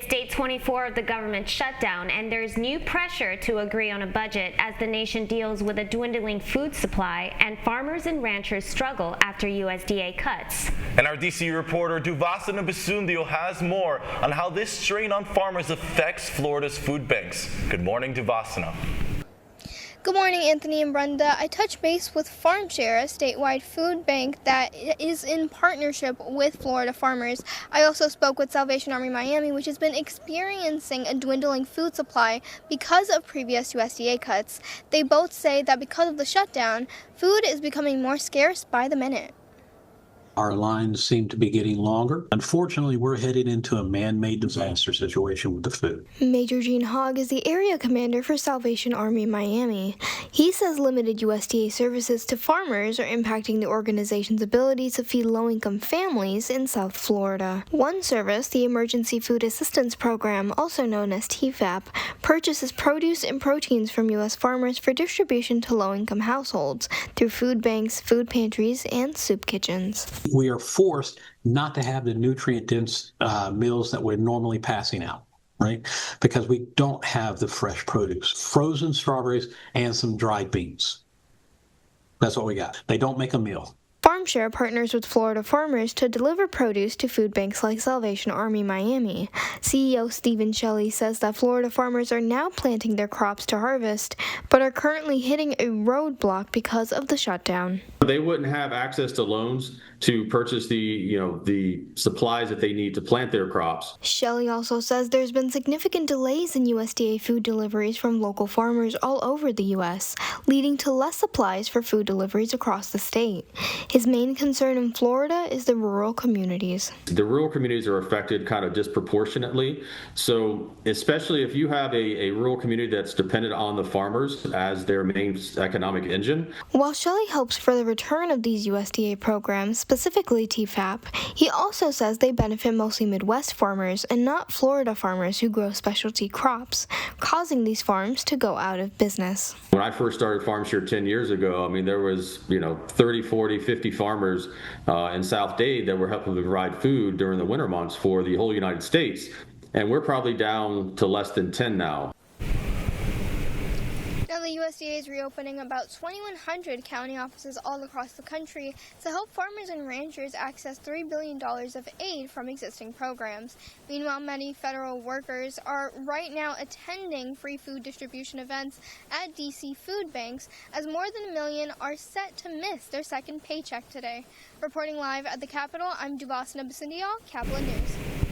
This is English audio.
It's day 24 of the government shutdown, and there's new pressure to agree on a budget as the nation deals with a dwindling food supply and farmers and ranchers struggle after USDA cuts. And our DC reporter Duvasana Basundio has more on how this strain on farmers affects Florida's food banks. Good morning, Duvasana. Good morning, Anthony and Brenda. I touched base with FarmShare, a statewide food bank that is in partnership with Florida farmers. I also spoke with Salvation Army Miami, which has been experiencing a dwindling food supply because of previous USDA cuts. They both say that because of the shutdown, food is becoming more scarce by the minute. Our lines seem to be getting longer. Unfortunately, we're headed into a man-made disaster situation with the food. Major Gene Hogg is the area commander for Salvation Army Miami. He says limited USDA services to farmers are impacting the organization's ability to feed low-income families in South Florida. One service, the Emergency Food Assistance Program, also known as TFAP, purchases produce and proteins from U.S. farmers for distribution to low-income households through food banks, food pantries, and soup kitchens. We are forced not to have the nutrient-dense meals that we're normally passing out, right? Because we don't have the fresh produce, frozen strawberries and some dried beans. That's what we got. They don't make a meal. FarmShare partners with Florida farmers to deliver produce to food banks like Salvation Army Miami. CEO Stephen Shelley says that Florida farmers are now planting their crops to harvest, but are currently hitting a roadblock because of the shutdown. They wouldn't have access to loans to purchase the supplies that they need to plant their crops. Shelley also says there's been significant delays in USDA food deliveries from local farmers all over the U.S., leading to less supplies for food deliveries across the state. His main concern in Florida is the rural communities. The rural communities are affected kind of disproportionately. So especially if you have a rural community that's dependent on the farmers as their main economic engine. While Shelley hopes for the return of these USDA programs, specifically TFAP, he also says they benefit mostly Midwest farmers and not Florida farmers who grow specialty crops, causing these farms to go out of business. When I first started FarmShare 10 years ago, I mean, there was 30, 40, 50 farmers in South Dade that were helping to provide food during the winter months for the whole United States. And we're probably down to less than 10 now. Now, the USDA is reopening about 2,100 county offices all across the country to help farmers and ranchers access $3 billion of aid from existing programs. Meanwhile, many federal workers are right now attending free food distribution events at DC food banks, as more than 1 million are set to miss their second paycheck today. Reporting live at the Capitol, I'm Duvasana Basundio, Caplin News.